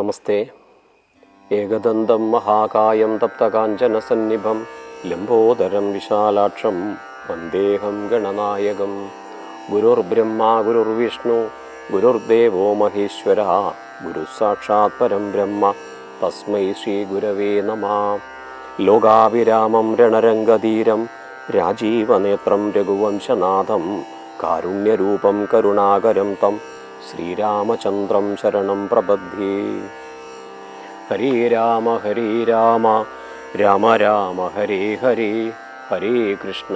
നമസ്തേ. ഏകദന്തം മഹാകായം തപ്തകാഞ്ചനസന്നിഭം ലംബോദരം വിശാലാക്ഷം വന്ദേഹം ഗണനായകം. ഗുരുർബ്രഹ്മ ഗുരുർവിഷ്ണു ഗുരുർദേവോ മഹേശ്വര ഗുരുസാക്ഷാത് പരം ബ്രഹ്മ തസ്മൈ ശ്രീ ഗുരവേ നമഃ. ലോകാവിരാമം രണരംഗധീരം രാജീവനേത്രം രഘുവംശനാഥം കാരുണ്യരൂപം കരുണാകരം തം ശ്രീരാമചന്ദ്രം ശരണം പ്രപദ്ധ്യേ. ഹരേ രാമ രാമ രാമ ഹരേ ഹരേ, ഹരേ കൃഷ്ണ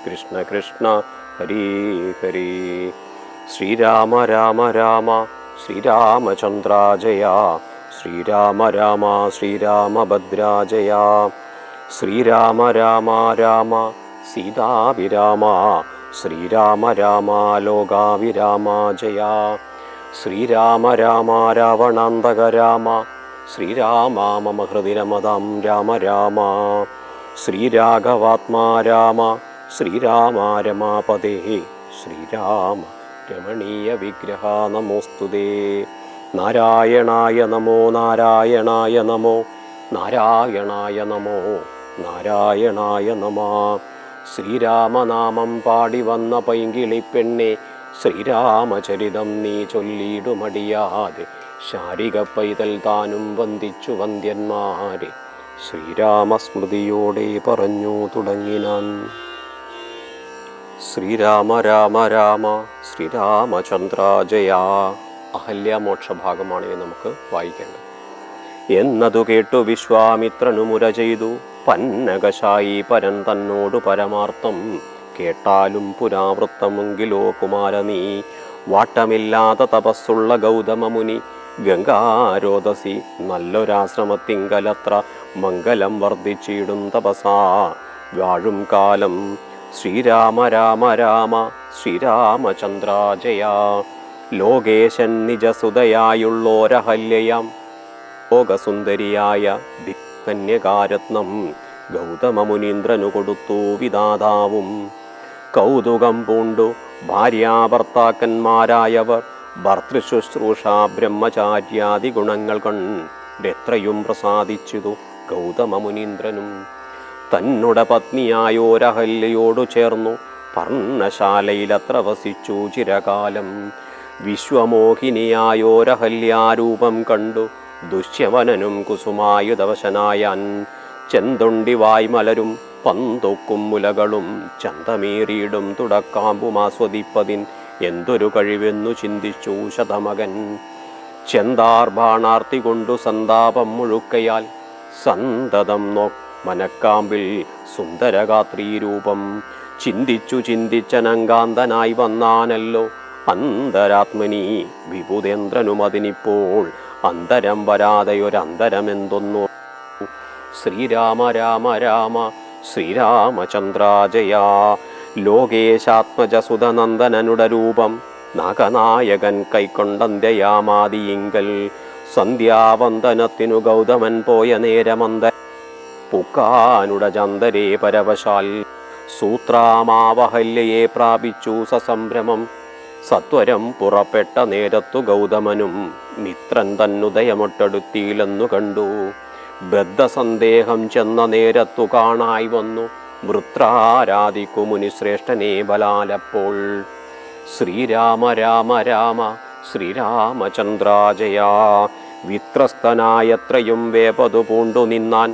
കൃഷ്ണ കൃഷ്ണ ഹരേ ഹരേ. ശ്രീരാമ രാമ രാമ ശ്രീരാമചന്ദ്ര ജയ, ശ്രീരാമ രാമ ശ്രീരാമഭദ്രാജയ. ശ്രീരാമ രാമ രാമ സീതാഭിരാമ, ശ്രീരാമ രാമ ലോകാവിരാമ ജയ. ശ്രീരാമ രാമ രാവണാന്തക രാമ, ശ്രീരാമ മമ ഹൃദി രമതാം രാമ രാമ. ശ്രീരാഘവാത്മാ രാമ, ശ്രീരാമ രമാപതേ, ശ്രീരാമ രമണീയ വിഗ്രഹ നമോസ്തുതേ. നാരായണായ നമോ നാരായണായ നമോ നാരായണായ നമോ നാരായണായ നമഃ. ശ്രീരാമനാമം പാടി വന്ന പൈങ്കിളിപ്പെണ്ണെ, ശ്രീരാമചരിതം നീ ചൊല്ലിടുമടിയാതെ. ശാരിക പൈതൽ താനും വന്ദിച്ചു വന്ദ്യന്മാരെ, ശ്രീരാമസ്മൃതിയോടെ പറഞ്ഞു തുടങ്ങിനാൻ. ശ്രീരാമ രാമ രാമ ശ്രീരാമചന്ദ്ര ജയ. അഹല്യമോക്ഷഭാഗമാണ് നമുക്ക് വായിക്കേണ്ടത്. എന്നതു കേട്ടു വിശ്വാമിത്രനു മുര ചെയ്തു, പന്നകശായി പരൻ തന്നോടു പരമാർത്ഥം. കേട്ടാലും പുരാവൃത്തമെങ്കിലോ കുമാര നീ, വാട്ടമില്ലാത്ത തപസ്സുള്ള ഗൗതമമുനി ഗംഗാരോദസി നല്ലൊരാശ്രമത്തിങ്കലത്ര മംഗലം വർദ്ധിച്ചിടും തപസാ വാഴും കാലം. ശ്രീരാമ രാമ രാമ ശ്രീരാമചന്ദ്ര ജയ. ലോകേശൻ നിജസുതയായുള്ളോരഹല്യയാം ലോകസുന്ദരിയായ കന്യകാരത്നം ഗൗതമമുനീന്ദ്രനു കൊടുത്തു വിധാതാവും. കൗതുകം പൂണ്ടു ഭാര്യാഭർത്താക്കന്മാരായവർ ഭർതൃശുശ്രൂഷ ബ്രഹ്മചാര്യാദി ഗുണങ്ങൾ കൊണ്ടെത്രയും പ്രസാദിച്ചിതു ഗൗതമമുനീന്ദ്രനും. തന്നുടെ പത്നിയായോരഹല്യയോടു ചേർന്നു പർണശാലയിലത്ര വസിച്ചു ചിരകാലം. വിശ്വമോഹിനിയായോരഹല്യാരൂപം കണ്ടു ദുഷ്യവനനും കുസുമായുധവശനായാൻ. ചെന്തൊണ്ടി വായ്മലരും പന്തൊക്കും മുലകളും ചന്തമേറിയിടും തുടക്കാമ്പുമാസ്വദിപ്പതിൻ എന്തൊരു കഴിവെന്നു ചിന്തിച്ചു ശതമകൻ. ചെന്താർ ബാണാർത്തി കൊണ്ടു സന്താപം മുഴുക്കയാൽ സന്തതം മനക്കാമ്പിൽ സുന്ദരഗാത്രീരൂപം. ചിന്തിച്ചു ചിന്തിച്ചനങ്കാന്തനായി വന്നാനല്ലോ അന്തരാത്മനി വിഭുതേന്ദ്രനുമതിനിപ്പോൾ. അന്തരം വരാതെയൊരന്തരമെന്തൊന്നു. ശ്രീരാമ രാമ രാമ ശ്രീരാമചന്ദ്ര ജയ. ലോകേശാത്മജസുതനന്ദനനുടെ രൂപം നാഗനായകൻ കൈക്കൊണ്ടന്ത്യയാമാദിയിങ്കൽ. സന്ധ്യാവന്ദനത്തിനു ഗൗതമൻ പോയ നേരമന്ത പുക്കാനുട ചന്ദരേ പരവശാൽ. സൂത്രാമാവഹല്യയെ പ്രാപിച്ചു സസംഭ്രമം. സത്വരം പുറപ്പെട്ട നേരത്തു ഗൗതമനും മിത്രൻ തന്നുദയമൊട്ടെടുത്തിയിലെന്നു കണ്ടു. ബദ്ധസന്ദേഹം ചെന്ന നേരത്തു കാണായി വന്നു വൃത്രാരാധിക്കു മുനിശ്രേഷ്ഠനെ ബലാലപ്പോൾ. ശ്രീരാമ രാമ രാമ ശ്രീരാമചന്ദ്ര ജയ. വിത്രസ്തനായത്രയും വേപതു പൂണ്ടു നിന്നാൻ.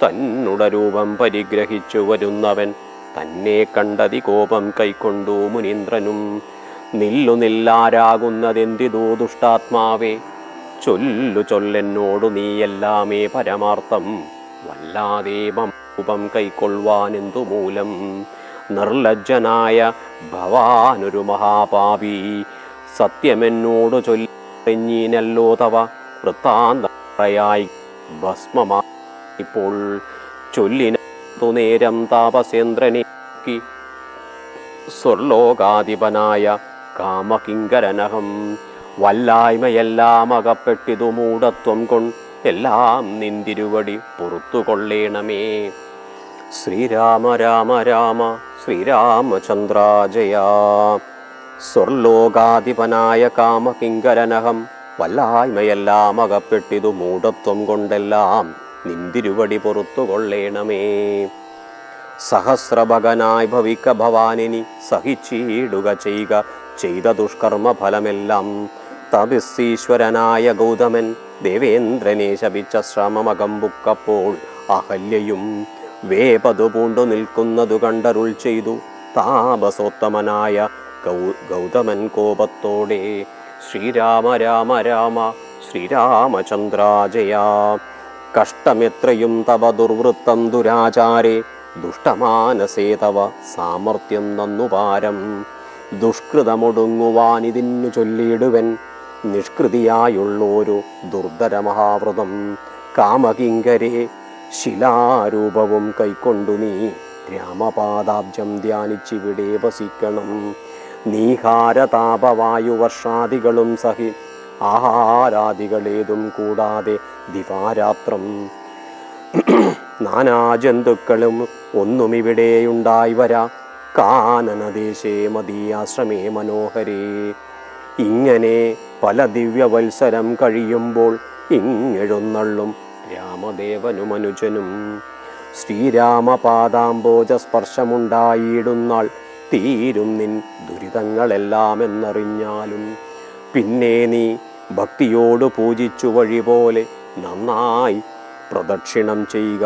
തന്നുട രൂപം പരിഗ്രഹിച്ചു വരുന്നവൻ തന്നെ കണ്ടതി കോപം കൈക്കൊണ്ടു മുനീന്ദ്രനും. നില്ലാരാകുന്നതെന്തിതോ ദുഷ്ടാത്മാവേ, ചൊല്ലു ചൊല്ലെന്നോടു നീയെല്ലാമേ പരമാർത്ഥം. വല്ലാതെ രൂപം കൈക്കൊള്ളുവാനെന്തു മൂലം. നിർലജ്ജനായ ഭവാനൊരു മഹാപാപി. സത്യമെന്നോടു ചൊല്ലിഞ്ഞീനല്ലോ തവ വൃത്താന്തയായി ഭസ്മമാ. ഇപ്പോൾ ചൊല്ലിനു നേരം താപസേന്ദ്രനെ സ്വർലോകാധിപനായ കാമകിങ്കരനഹം. വല്ലായ്മയെല്ലാം അകപ്പെട്ടിതു മൂഢത്വം കൊണ്ട് എല്ലാം നിന്തിരുവടി പൊറുത്തുകൊള്ളേണമേ. ശ്രീരാമ രാമ രാമ ശ്രീരാമചന്ദ്ര ജയ. സ്വർലോകാധിപനായ കാമകിങ്കരനഹം വല്ലായ്മയെല്ലാം അകപ്പെട്ടിതു മൂഢത്വം കൊണ്ടെല്ലാം നിന്തിരുവടി പൊറത്തു കൊള്ളേണമേ. സഹസ്രഭകനായി ഭവിക്ക ഭവാനിനി സഹിച്ചിടുക ചെയ്യുക ചെയ്ത ദുഷ്കർമ്മ ഫലമെല്ലാം. തപസ്സീശ്വരനായ ഗൗതമൻ ദേവേന്ദ്രനെ ശപിച്ച ശ്രമമകമ്പുക്കപ്പോൾ അഹല്യയും വേപതു പൂണ്ടു നിൽക്കുന്നതു കണ്ടരുൾ ചെയ്തു താപസോത്തമനായ ഗൗതമൻ കോപത്തോടെ. ശ്രീരാമ രാമ രാമ ശ്രീരാമചന്ദ്രാജയ. കഷ്ടമെത്രയും തവ ദുർവൃത്തം ദുരാചാരേ ദുഷ്ടമാനസേ തവ സാമർത്ഥ്യം നന്നുപാരം. ദുഷ്കൃതമൊടുങ്ങുവാനിതിന്നു ചൊല്ലിയിടുവൻ നിഷ്കൃതിയായുള്ളൊരു ദുർധര മഹാവ്രതം. കാമകിങ്കരെ ശിലാരൂപവും കൈക്കൊണ്ടു നീ രാമപാദാബ്ജം ധ്യാനിച്ചിവിടെ വസിക്കണം. നീഹാരതാപവായുവർഷാദികളും സഹി ആഹാരാദികളേതും കൂടാതെ ദിവാരാത്രം നാനാജന്തുക്കളും ഒന്നും ഇവിടെയുണ്ടായി വരാ. കാനനദേശേ മദീയാശ്രമേ മനോഹരേ. ഇങ്ങനെ പല ദിവ്യവത്സരം കഴിയുമ്പോൾ ഇങ്ങെഴുന്നള്ളും രാമദേവനും അനുജനും. ശ്രീരാമപാദാംബോജ സ്പർശമുണ്ടായിടുന്നാൾ തീരും നിൻ ദുരിതങ്ങളെല്ലാം എന്നറിഞ്ഞാലും. പിന്നെ നീ ഭക്തിയോട് പൂജിച്ചു വഴി പോലെ നന്നായി പ്രദക്ഷിണം ചെയ്യുക.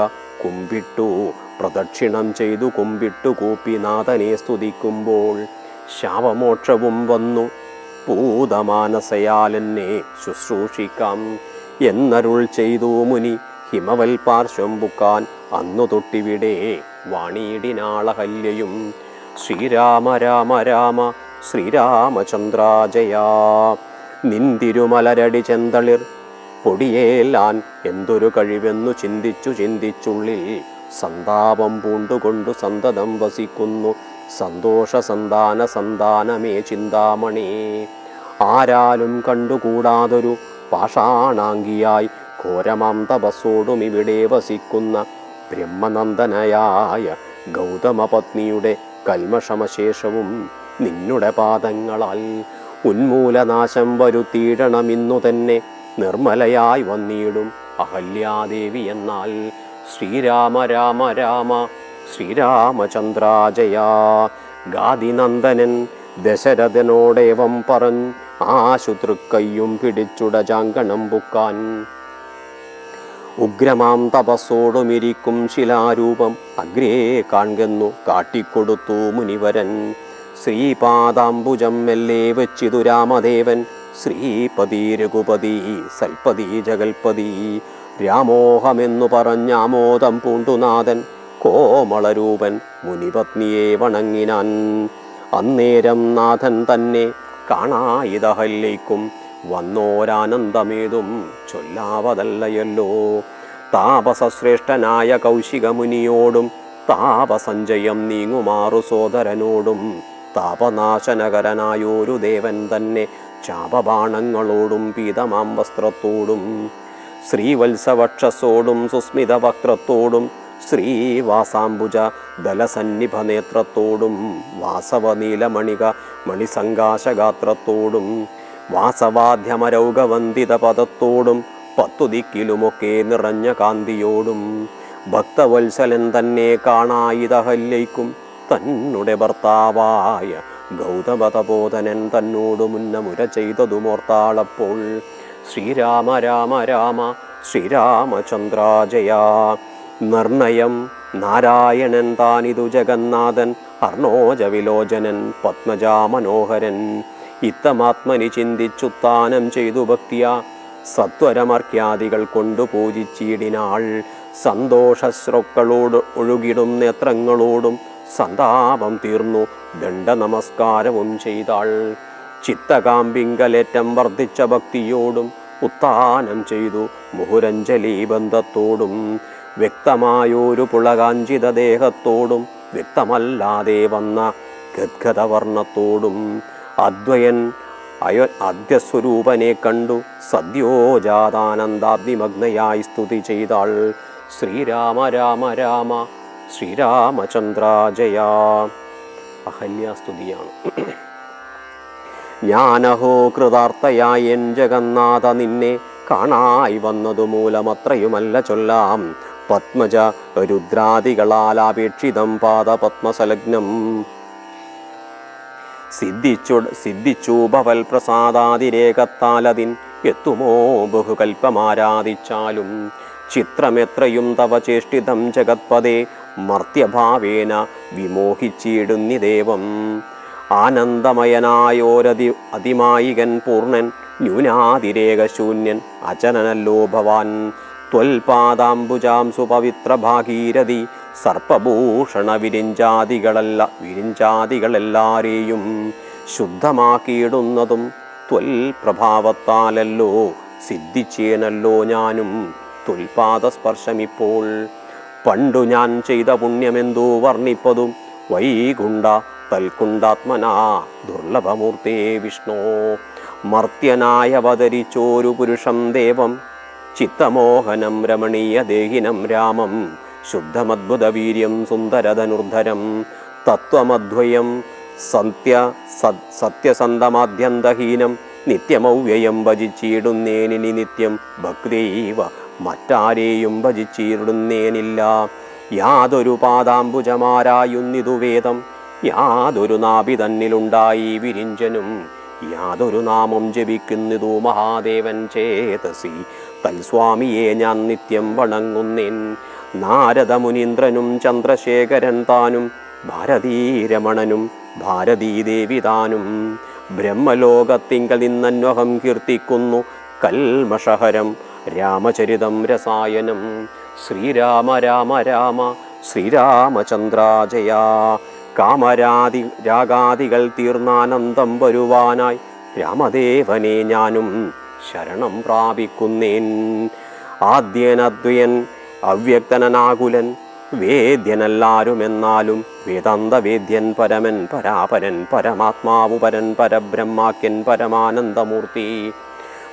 പ്രദക്ഷിണം ചെയ്തു കുമ്പിട്ടു കൂപ്പിനാഥനെ സ്തുതിക്കുമ്പോൾ ശാപമോക്ഷവും വന്നു പൂതമാനസയാലെന്നെ ശുശ്രൂഷിക്കാം എന്നരുൾ ചെയ്തു മുനി ഹിമവൽ പാർശ്വം ബുക്കാൻ. അന്നു തൊട്ടിവിടെ വാണിയിടിനാളഹല്യയും. ശ്രീരാമ രാമ രാമ ശ്രീരാമചന്ദ്രാജയ. നിന്തിരുമലരടി ചെന്തളിർ പൊടിയേലാൻ എന്തൊരു കഴിവെന്നു ചിന്തിച്ചുള്ളിൽ സന്താപം പൂണ്ടുകൊണ്ടു സന്തതം വസിക്കുന്നു സന്തോഷ സന്താനമേ ചിന്താമണി. ആരാലും കണ്ടുകൂടാതൊരു പാഷാണാംഗിയായി ഘോരമാം തപസ്സോടും ഇവിടെ വസിക്കുന്ന ബ്രഹ്മനന്ദനയായ ഗൗതമപത്നിയുടെ കൽമഷമശേഷവും നിന്നുടെ പാദങ്ങളാൽ ഉന്മൂലനാശം വരുത്തിയിടണമെന്നു തന്നെ നിർമ്മലയായി വന്നിടും അഹല്യാദേവി എന്നാൽ. ശ്രീരാമ രാമ രാമ ശ്രീരാമചന്ദ്രാജയ. ഗാദിനന്ദനൻ ദശരഥനോടേവം പറഞ്ഞ് ആശുതൃക്കയ്യും പിടിച്ചുടജാങ്കണം ബുക്കാൻ. ഉഗ്രമാം തപസ്സോടുമിരിക്കും ശിലാരൂപം അഗ്രേ കാൺകെന്നു കാട്ടിക്കൊടുത്തു മുനിവരൻ. ശ്രീപാദാംബുജം മെല്ലെ വെച്ചിതു രാമദേവൻ. ശ്രീപതി രഘുപതി സൽപതി ജഗൽപതി രാമോഹമെന്നു പറഞ്ഞാമോദം പൂണ്ടുനാഥൻ കോമളരൂപൻ മുനിപത്നിയെ വണങ്ങിനാൻ. അന്നേരം നാഥൻ തന്നെ കാണായിതഹല്യയ്ക്കും വന്നോരാനന്ദമേതും ചൊല്ലാവതല്ലയല്ലോ. താപസശ്രേഷ്ഠനായ കൗശികമുനിയോടും താപസഞ്ചയം നീങ്ങുമാറു സോദരനോടും താപനാശനകരനായൊരു ദേവൻ തന്നെ ചാപബാണങ്ങളോടും പീതമാം വസ്ത്രത്തോടും ശ്രീവത്സവക്ഷസോടും സുസ്മിത വക്രത്തോടും ശ്രീവാസാംബുജ ദലസന്നിഭനേത്രത്തോടും വാസവനീലമണിക മണിസങ്കാശഗാത്രത്തോടും വാസവാദ്യമരൗകവന്ദിത പദത്തോടും 10 ദിക്കിലുമൊക്കെ നിറഞ്ഞ കാന്തിയോടും ഭക്തവത്സലൻ തന്നെ കാണായിതഹല്യയ്ക്കും തന്നുടെ ഭർത്താവായ ഗൗതമതബോധനൻ തന്നോടു മുന്നമുര ചെയ്തതുമോർത്താളപ്പോൾ. ശ്രീരാമ രാമ രാമ ശ്രീരാമചന്ദ്രാജയ. നിർണയം നാരായണൻ താനിതു ജഗന്നാഥൻ അർണോജവിലോചനൻ പത്മജാമനോഹരൻ. ഇത്തമാത്മനി ചിന്തിച്ചുത്താനം ചെയ്തു ഭക്തിയ സത്വരമർക്യാദികൾ കൊണ്ടു പൂജിച്ചിടിനാൾ. സന്തോഷശ്രോക്കളോട് ഒഴുകിടും നേത്രങ്ങളോടും സന്താപം തീർന്നു ദണ്ഡ നമസ്കാരവും ചെയ്താൾ. ചിത്തകാമ്പിങ്കലേറ്റം വർദ്ധിച്ച ഭക്തിയോടും ഉത്താനം ചെയ്തു മുഹുരഞ്ജലി ബന്ധത്തോടും വ്യക്തമായൊരു പുളകാഞ്ചിത ദേഹത്തോടും വ്യക്തമല്ലാതെ വന്ന ഗദ്ഗദവർണ്ണത്തോടും അദ്വയൻ ആദ്യസ്വരൂപനെ കണ്ടു സദ്യോജാതാനന്ദാബ്ദിമഗ്നയായി സ്തുതി ചെയ്താൾ. ശ്രീരാമ രാമ രാമ ശ്രീരാമചന്ദ്രാജയ. അഹല്യാസ്തുതിയാണ്. ഞാനഹോ കൃതാർത്ഥയായ എൻ ജഗന്നാഥ നിന്നെ കാണായി വന്നതു മൂലമത്രയുമല്ല ചൊല്ലാം. പത്മജ രുദ്രാദികളാൽ അപേക്ഷിതം പാദപത്മസലഗ്നം. സിദ്ധിച്ചു ഭവൽ പ്രസാദാതിരേകത്താലതിൻ എത്തുമോ ബഹുകൽപ്പമാരാധിച്ചാലും. ചിത്രമെത്രയും തവ ചേഷ്ടിതം ജഗത്പദേ മർത്യഭാവേന വിമോഹിച്ചിടുന്നിദേവം. ആനന്ദമയനായോരതി അതിമായികൻ പൂർണ്ണൻ ന്യൂനാതിരേകശൂന്യൻ അചനനല്ലോ ഭവാൻ. ത്വൽപാദാംബുജാംസു പവിത്ര ഭാഗീരഥി സർപ്പഭൂഷണ വിരിഞ്ചാദികളെല്ലാരെയും ശുദ്ധമാക്കിയിടുന്നതും ത്വൽ പ്രഭാവത്താലല്ലോ. സിദ്ധിച്ചേനല്ലോ ഞാനും ത്വൽപാദസ്പർശമിപ്പോൾ. പണ്ടു ഞാൻ ചെയ്ത പുണ്യമെന്തോ വർണ്ണിപ്പതും വൈകുണ്ഠ തൽക്കുണ്ടാത്മനാ ദുർലഭമൂർത്തേ വിഷ്ണോ. മർത്യനായ അവതരിച്ചോരു പുരുഷം ദേവം ചിത്തമോഹനം രമണീയ ദേഹിനം രാമം. ശുദ്ധമദ്ഭുതവീര്യം സുന്ദരധനുർധരം തത്വമദ്വയം സത്യസന്ധമാദ്യന്തഹീനം. നിത്യമൗവ്യയം ഭജിച്ചിടുന്നേനിനി നിത്യം ഭക്തിയൈവ മറ്റാരെയും ഭജിച്ചിടുന്നേനില്ല. യാതൊരു പാദാംബുജമാരായുന്നിതു വേദം, യാതൊരു നാഭി തന്നിലുണ്ടായി വിരിഞ്ചനും, യാതൊരു നാമം ജപിക്കുന്നിതു മഹാദേവൻ ചേതസി. തൽസ്വാമിയെ ഞാൻ നിത്യം വണങ്ങുന്നേൻ. നാരദമുനീന്ദ്രനും ചന്ദ്രശേഖരൻ താനും ഭാരതീരമണനും ഭാരതീദേവി താനും ബ്രഹ്മലോകത്തിങ്കൽ നിന്നന്വഹം കീർത്തിക്കുന്നു കൽമഷഹരം രാമചരിതം രസായനം. ശ്രീരാമ രാമ രാമ ശ്രീരാമചന്ദ്രാജയ. രാഗാദികൾ തീർന്നാനന്ദം വരുവാനായി രാമദേവനെ ഞാനും ശരണം പ്രാപിക്കുന്നേൻ. ആദ്യനദ്വയൻ അവ്യക്തനാകുലൻ വേദ്യനല്ലാരുമെന്നാലും വേദാന്തവേദ്യൻ പരമൻ പരാപരൻ പരമാത്മാവു പരൻ പരബ്രഹ്മാക്യൻ പരമാനന്ദമൂർത്തി.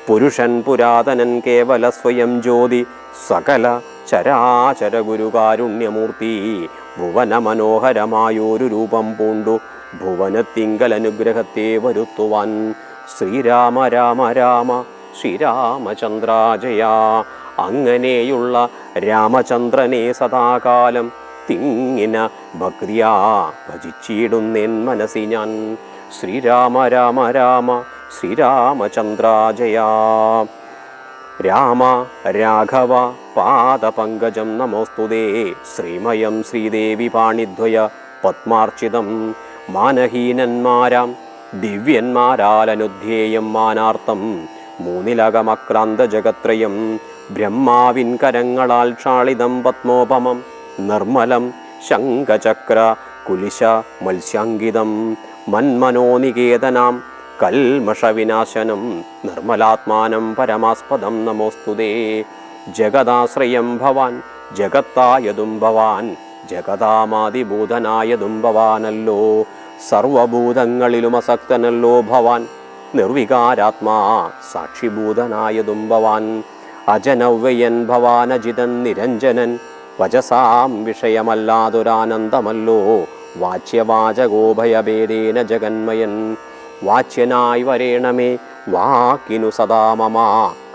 പുരുഷൻ പുരാതനൻ കേവല സ്വയം ജ്യോതി സകല ചരാചര ഗുരുകാരുണ്യമൂർത്തി. ഭുവന മനോഹരമായൊരു രൂപം പൂണ്ടു ഭുവനത്തിങ്കലനുഗ്രഹത്തെ വരുത്തുവാൻ. ശ്രീരാമ രാമ രാമ ശ്രീരാമചന്ദ്രാജയ. അങ്ങനെയുള്ള രാമചന്ദ്രനെ സദാകാലം തിങ്ങിന ഭക്തിയാ ഭജിച്ചിടുന്നേൻ മനസ്സി ഞാൻ. ശ്രീരാമ രാമ രാമ ശ്രീരാമചന്ദ്രാജയ. രാമ രാഘവ പാദപങ്കജം നമോസ്തുതേ. ശ്രീമയം ശ്രീദേവി പാണിദ്വയ പത്മാർച്ചിതം. മാനഹീനന്മാരാം ദിവ്യന്മാരാലനുധ്യേയം മാനാർത്ഥം. മൂന്നിലകമക്രാന്ത ജഗത്രയം ബ്രഹ്മാവിൻ കരങ്ങളാൽ ക്ഷാളിതം പത്മോപമം. നിർമ്മലം ശംഖചക്ര കുലിശ മത്സ്യാങ്കിതം. മന്മനോനികേതനാം കൽമഷവിനാശനം. നിർമ്മലാത്മാനം പരമാസ്പദം നമോസ്തുതേ. ജഗദാശ്രയം ഭവാൻ ജഗത്തായതും ഭവാൻ ജഗതാമാതിഭൂതനായതും ഭവാനല്ലോ. സർവഭൂതങ്ങളിലും അസക്തനല്ലോ ഭവാൻ. നിർവികാരാത്മാ സാക്ഷിഭൂതനായതും ഭവാൻ. അജനവ്യയൻ ഭവാനജിതൻ നിരഞ്ജനൻ. വചസാം വിഷയമല്ലാതൊരാനന്ദമല്ലോ. വാച്യവാചകോഭയഭേദേന ജഗന്മയൻ. വാച്യനായി വരേണമേ വാക്കിനു സദാ മമ.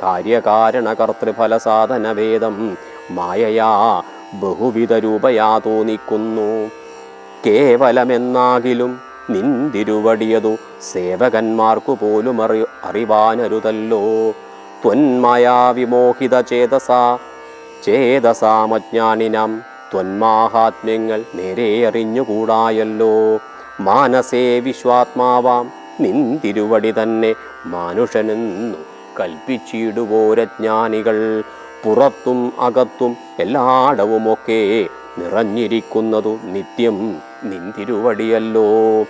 കാര്യകാരണകർത്തൃഫലസാധനഭേദം മായയാ ബഹുവിധ രൂപയാ തോന്നിക്കുന്നു. കേവലമെന്നാകിലും നിന്തിരുവടിയതു സേവകന്മാർക്കു പോലും അറിവാനരുതല്ലോ. ത്വന്മയാ വിമോഹിത ചേതസാമജ്ഞാനിനാം ത്വന്മാഹാത്മ്യങ്ങൾ നേരെ അറിഞ്ഞുകൂടായല്ലോ. മാനസേ വിശ്വാത്മാവാം നിന്തിരുവടി തന്നെ മാനുഷനെന്നു കൽപ്പിച്ചിടുവോരജ്ഞാനികൾ. പുറത്തും അകത്തും എല്ലായിടവുമൊക്കെ നിറഞ്ഞിരിക്കുന്നതു നിത്യം നിന്തിരുവടിയല്ലോ.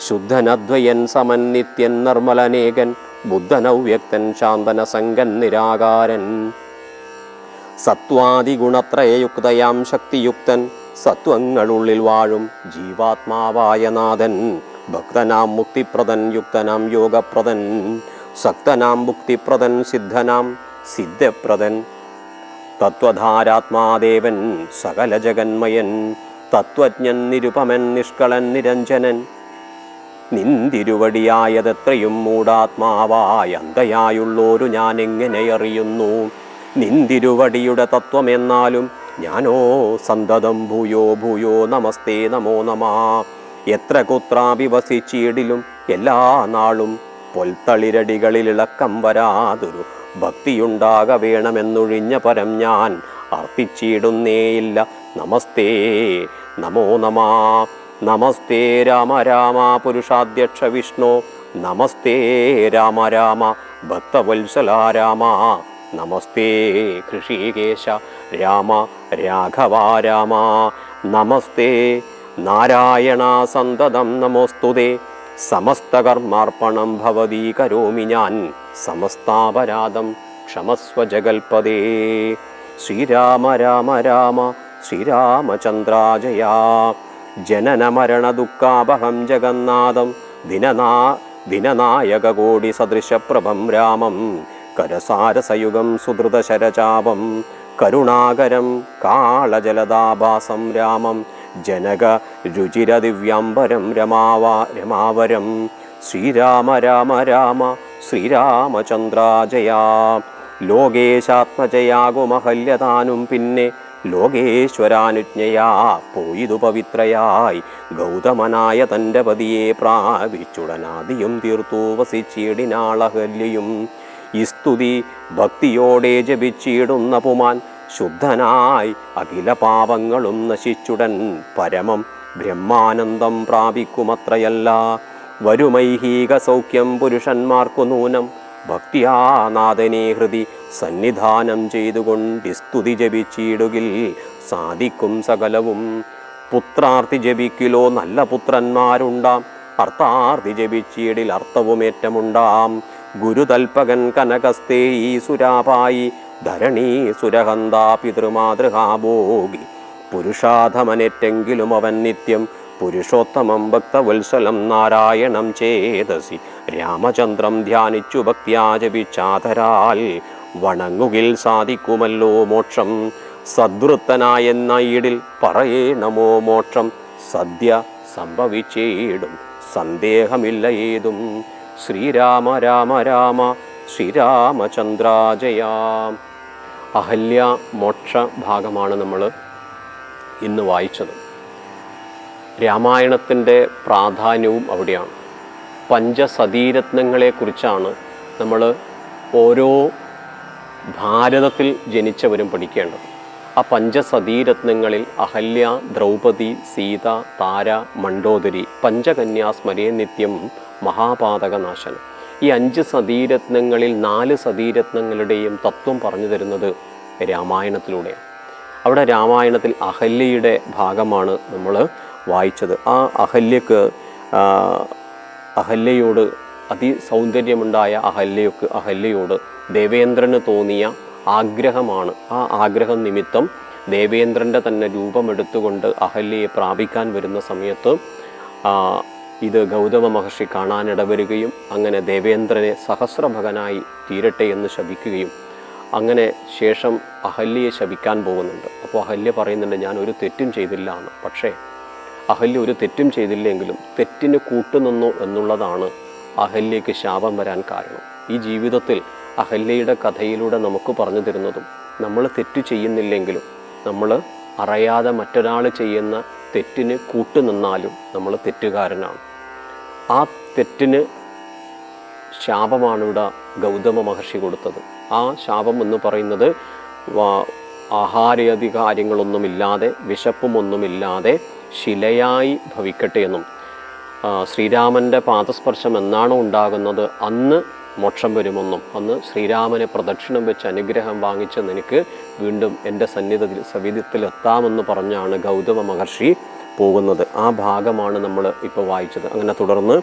ശുദ്ധനദ്വയൻ സമൻ നിത്യൻ നിർമ്മലനേകൻ. ബുദ്ധനവ്യക്തൻ ശാന്തനസംഗൻ നിരാകാരൻ. സത്വാദിഗുണത്രയയുക്തയാം ശക്തിയുക്തൻ. സത്വങ്ങളുള്ളിൽ വാഴും ജീവാത്മാവായ നാഥൻ. ഭക്തനാം മുക്തിപ്രദൻ യുക്തനാം യോഗപ്രദൻ. സക്തനാം മുക്തിപ്രദൻ സിദ്ധനാം സിദ്ധപ്രദൻ. തത്വധാരാത്മാദേവൻ സകല ജഗന്മയൻ. തത്വജ്ഞൻ നിരുപമൻ നിഷ്കളൻ നിരഞ്ജനൻ. നിന്തിരുവടിയായതെത്രയും മൂഢാത്മാവായ അന്തയായുള്ളോരു ഞാൻ എങ്ങനെ അറിയുന്നു. നിന്തിരുവടിയുടെ തത്വമെന്നാലും ഞാനോ സന്തതം ഭൂയോ ഭൂയോ നമസ്തേ നമോ നമാ. എത്ര കുത്രാപി വസിച്ചിടിലും എല്ലാ നാളും പൊൽത്തളിരടികളിൽ ഇളക്കം വരാതൊരു ഭക്തിയുണ്ടാക വേണമെന്നൊഴിഞ്ഞ പരം ഞാൻ അർത്ഥിച്ചിടുന്നേയില്ല. നമസ്തേ നമോ നമാ. നമസ്തേ രാമ രാമ പുരുഷാധ്യക്ഷ വിഷ്ണു. നമസ്തേ രാമ രാമ ഭക്തവത്സല രാമ. നമസ്തേ ഋഷികേശ രാമ രാഘവ രാമ. നമസ്തേ നാരായണ സന്തതം നമോസ്തുതേ. സമസ്തകർമാർപ്പണം ഭവതീ കരോമി ഞാൻ. സമസ്താപരാധം ക്ഷമസ്വ ജഗൽപദേ. ശ്രീരാമ രാമ രാമ ശ്രീരാമചന്ദ്രാജയാ. ജനന മരണ ദുഃഖാപഹം ജഗന്നാഥം ദിനനായകകോടി സദൃശപ്രഭം രാമം. കരസാരസയുഗം സുധൃതശരചാപം കരുണാകരം കാളജലദാഭാസം രാമം. ജനക രുചിരദിവ്യാംബരം രമാവരം. ശ്രീരാമ രാമ രാമ ശ്രീരാമചന്ദ്രാജയാ. ലോകേശാത്മജയാകുമഹല്യതാനും പിന്നെ ലോകേശ്വരാനുജ്ഞയാ പോയിതു പവിത്രയായി ഗൗതമനായ തൻ്റെ പതിയെ പ്രാപിച്ചുടനാദിയും തീർത്തു വസിച്ചിടിനാളഹല്യയും. ഈ സ്തുതി ഭക്തിയോടെ ജപിച്ചിടുന്ന പുമാൻ ശുദ്ധനായി അഖില പാപങ്ങളും നശിച്ചുടൻ പരമം ബ്രഹ്മാനന്ദം പ്രാപിക്കുമത്രയല്ല. വരുമൈഹീക സൗഖ്യം പുരുഷന്മാർക്കു നൂനം ഭക്തിയാനാഥനെ ഹൃദി സന്നിധാനം ചെയ്തുകൊണ്ട് സ്തുതി ജപിച്ചിടുകിൽ സാധിക്കും സകലവും. പുത്രാർത്ഥി ജപിക്കിലോ നല്ല പുത്രന്മാരുണ്ടാം. അർത്ഥാർത്ഥി ജപിച്ചിടിൽ അർത്ഥവുമേറ്റമുണ്ടാം. ഗുരുതൽപകൻ കനകസ്തേ ഈസുരാപായി ധരണീ സുരഹന്താ പിതൃമാതൃഹാഭോഗി. പുരുഷാധമനെറ്റെങ്കിലും അവൻ നിത്യം പുരുഷോത്തമം ഭക്തവത്സലം നാരായണം ചേതസി രാമചന്ദ്രം ധ്യാനിച്ചു ഭക്ത്യാജപിച്ചാതരാൽ വണങ്ങുകിൽ സാധിക്കുമല്ലോ മോക്ഷം. സദ്വൃത്തനായെന്ന ഈടിൽ പറയേണമോ മോക്ഷം സദ്യ സംഭവിച്ചേടും സന്ദേഹമില്ല ഏതും. ശ്രീരാമ രാമ രാമ ശ്രീരാമചന്ദ്രാജയാ. അഹല്യ മോക്ഷ ഭാഗമാണ് നമ്മൾ ഇന്ന് വായിച്ചത്. രാമായണത്തിൻ്റെ പ്രാധാന്യവും അവിടെയാണ്. പഞ്ചസതീരത്നങ്ങളെക്കുറിച്ചാണ് നമ്മൾ ഓരോ ഭാരതത്തിൽ ജനിച്ചവരും പഠിക്കേണ്ടത്. ആ പഞ്ചസതീരത്നങ്ങളിൽ അഹല്യ, ദ്രൗപദി, സീത, താര, മണ്ഡോദരി, പഞ്ചകന്യാസ്മരേ നിത്യം മഹാപാതകനാശനം. ഈ 5 സതീരത്നങ്ങളിൽ 4 സതീരത്നങ്ങളുടെയും തത്വം പറഞ്ഞു തരുന്നത് രാമായണത്തിലൂടെയാണ്. അവിടെ രാമായണത്തിൽ അഹല്യയുടെ ഭാഗമാണ് നമ്മൾ വായിച്ചത്. ആ അഹല്യയോട് അതിസൗന്ദര്യമുണ്ടായ അഹല്യയോട് ദേവേന്ദ്രന് തോന്നിയ ആഗ്രഹമാണ്. ആ ആഗ്രഹം നിമിത്തം ദേവേന്ദ്രൻ്റെ തന്നെ രൂപമെടുത്തുകൊണ്ട് അഹല്യയെ പ്രാപിക്കാൻ വരുന്ന സമയത്ത് ഇത് ഗൗതമ മഹർഷി കാണാനിടവരുകയും അങ്ങനെ ദേവേന്ദ്രനെ സഹസ്രഭകനായി തീരട്ടെ എന്ന് ശപിക്കുകയും അങ്ങനെ ശേഷം അഹല്യയെ ശപിക്കാൻ പോകുന്നുണ്ട്. അപ്പോൾ അഹല്യ പറയുന്നുണ്ട്, ഞാൻ ഒരു തെറ്റും ചെയ്തില്ല എന്ന്. പക്ഷേ അഹല്യ ഒരു തെറ്റും ചെയ്തില്ലെങ്കിലും തെറ്റിന് കൂട്ടുനിന്നു എന്നുള്ളതാണ് അഹല്യയ്ക്ക് ശാപം വരാൻ കാരണം. ഈ ജീവിതത്തിൽ അഹല്യയുടെ കഥയിലൂടെ നമുക്ക് പറഞ്ഞു തരുന്നതും നമ്മൾ തെറ്റു ചെയ്യുന്നില്ലെങ്കിലും നമ്മൾ അറിയാതെ മറ്റൊരാൾ ചെയ്യുന്ന തെറ്റിന് കൂട്ടുനിന്നാലും നമ്മൾ തെറ്റുകാരനാണ്. ആ തെറ്റിന് ശാപമാണ് ഇവിടെ ഗൗതമ മഹർഷി കൊടുത്തത്. ആ ശാപം എന്ന് പറയുന്നത് ആഹാരാധികാര്യങ്ങളൊന്നുമില്ലാതെ വിശപ്പുമൊന്നുമില്ലാതെ ശിലയായി ഭവിക്കട്ടെ എന്നും ശ്രീരാമൻ്റെ പാദസ്പർശം എന്നാണോ ഉണ്ടാകുന്നത് അന്ന് മോക്ഷം വരുമെന്നും അന്ന് ശ്രീരാമനെ പ്രദക്ഷിണം വെച്ച് അനുഗ്രഹം വാങ്ങിച്ച് നിനക്ക് വീണ്ടും എൻ്റെ സവിധത്തിലെത്താമെന്ന് പറഞ്ഞാണ് ഗൗതമ മഹർഷി പോകുന്നത്. ആ ഭാഗമാണ് നമ്മൾ ഇപ്പോൾ വായിച്ചത്. അങ്ങനെ തുടർന്ന്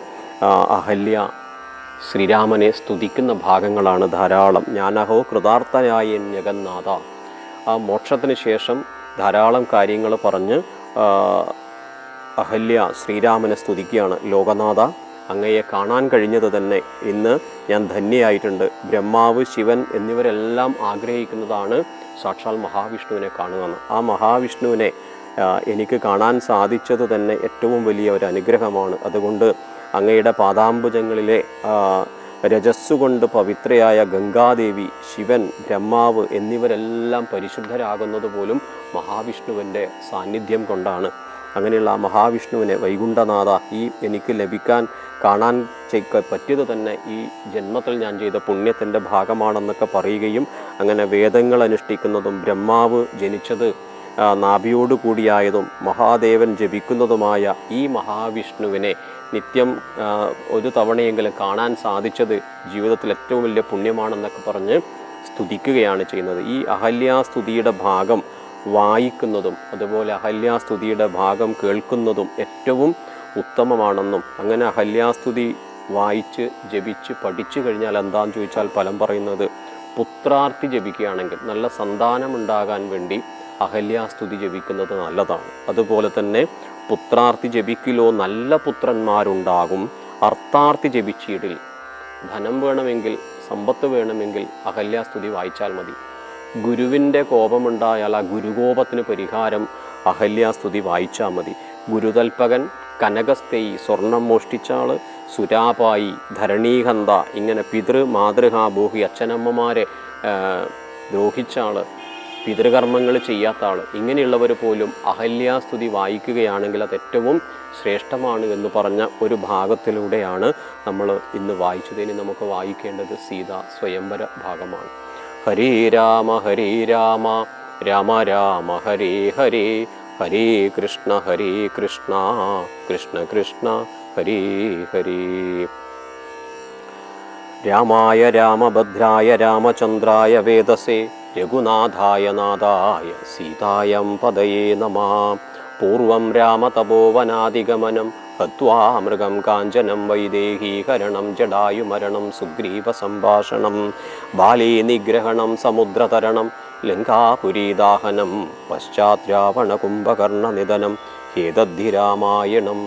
അഹല്യ ശ്രീരാമനെ സ്തുതിക്കുന്ന ഭാഗങ്ങളാണ് ധാരാളം. ഞാനഹോ കൃതാർത്ഥനായ ജഗന്നാഥ. ആ മോക്ഷത്തിന് ശേഷം ധാരാളം കാര്യങ്ങൾ പറഞ്ഞ് അഹല്യ ശ്രീരാമനെ സ്തുതിക്കുകയാണ്. ലോകനാഥ, അങ്ങയെ കാണാൻ കഴിഞ്ഞത് തന്നെ ഇന്ന് ഞാൻ ധന്യയായിട്ടുണ്ട്. ബ്രഹ്മാവ്, ശിവൻ എന്നിവരെല്ലാം ആഗ്രഹിക്കുന്നതാണ് സാക്ഷാൽ മഹാവിഷ്ണുവിനെ കാണുകയെന്ന്. ആ മഹാവിഷ്ണുവിനെ എനിക്ക് കാണാൻ സാധിച്ചത് തന്നെ ഏറ്റവും വലിയ ഒരു അനുഗ്രഹമാണ്. അതുകൊണ്ട് അങ്ങയുടെ പാദാംബുജങ്ങളിലെ രജസ്സുകൊണ്ട് പവിത്രയായ ഗംഗാദേവി, ശിവൻ, ബ്രഹ്മാവ് എന്നിവരെല്ലാം പരിശുദ്ധരാകുന്നത് പോലും മഹാവിഷ്ണുവിൻ്റെ സാന്നിധ്യം കൊണ്ടാണ്. അങ്ങനെയുള്ള ആ മഹാവിഷ്ണുവിനെ, വൈകുണ്ഠനാഥ, ഈ എനിക്ക് കാണാൻ പറ്റിയത് തന്നെ ഈ ജന്മത്തിൽ ഞാൻ ചെയ്ത പുണ്യത്തിൻ്റെ ഭാഗമാണെന്നൊക്കെ പറയുകയും അങ്ങനെ വേദങ്ങൾ അനുഷ്ഠിക്കുന്നതും ബ്രഹ്മാവ് ജനിച്ചത് നാഭിയോട് കൂടിയായതും മഹാദേവൻ ജപിക്കുന്നതുമായ ഈ മഹാവിഷ്ണുവിനെ നിത്യം ഒരു തവണയെങ്കിലും കാണാൻ സാധിച്ചത് ജീവിതത്തിൽ ഏറ്റവും വലിയ പുണ്യമാണെന്നൊക്കെ പറഞ്ഞ് സ്തുതിക്കുകയാണ് ചെയ്യുന്നത്. ഈ അഹല്യാസ്തുതിയുടെ ഭാഗം വായിക്കുന്നതും അതുപോലെ അഹല്യാസ്തുതിയുടെ ഭാഗം കേൾക്കുന്നതും ഏറ്റവും ഉത്തമമാണെന്നും, അങ്ങനെ അഹല്യാസ്തുതി വായിച്ച് ജപിച്ച് പഠിച്ചു കഴിഞ്ഞാൽ എന്താണെന്ന് ചോദിച്ചാൽ ഫലം പറയുന്നത്, പുത്രാർത്ഥി ജപിക്കുകയാണെങ്കിൽ നല്ല സന്താനമുണ്ടാകാൻ വേണ്ടി അഹല്യാസ്തുതി ജപിക്കുന്നത് നല്ലതാണ്. അതുപോലെ തന്നെ പുത്രാർത്ഥി ജപിക്കിലോ നല്ല പുത്രന്മാരുണ്ടാകും, അർത്ഥാർത്ഥി ജപിച്ചിടിൽ. ധനം വേണമെങ്കിൽ, സമ്പത്ത് വേണമെങ്കിൽ അഹല്യാസ്തുതി വായിച്ചാൽ മതി. ഗുരുവിൻ്റെ കോപമുണ്ടായാൽ ആ ഗുരുകോപത്തിന് പരിഹാരം അഹല്യാസ്തുതി വായിച്ചാൽ മതി. ഗുരുതൽപകൻ, കനകസ്തേയി, സ്വർണം മോഷ്ടിച്ചാൾ, സുരാപായി, ധരണീഹന്ത, ഇങ്ങനെ പിതൃ മാതൃഹാഭൂഹി, അച്ഛനമ്മമാരെ ദ്രോഹിച്ചാൾ, പിതൃകർമ്മങ്ങൾ ചെയ്യാത്ത ആൾ, ഇങ്ങനെയുള്ളവർ പോലും അഹല്യാസ്തുതി വായിക്കുകയാണെങ്കിൽ അത് ഏറ്റവും ശ്രേഷ്ഠമാണ് എന്ന് പറഞ്ഞ ഒരു ഭാഗത്തിലൂടെയാണ് നമ്മൾ ഇന്ന് വായിച്ചത്. ഇനി നമുക്ക് വായിക്കേണ്ടത് സീതാ സ്വയംവര ഭാഗമാണ്. ഹരേ രാമ രാമ രാമ ഹരേ ഹരേ, ഹരേ കൃഷ്ണ കൃഷ്ണ കൃഷ്ണ ഹരേ ഹരേ. രാമായ രാമഭദ്രായ രാമചന്ദ്രായ വേദസേ രഘുനാഥായ നാഥായ സീതായം പദയേ നമഃ. പൂർവം രാമതപോവനാദിഗമനം ഹത്വാ മൃഗം കാഞ്ചനം വൈദേഹീകരണം ജടായുമരണം സുഗ്രീവസംഭാഷണം ബാലേ നിഗ്രഹണം സമുദ്രതരണം ലങ്കാപുരീദാഹനം പശ്ചാത് രാവണകുംഭകർണനിധനം ഹേതദ്ധി രാമായണം.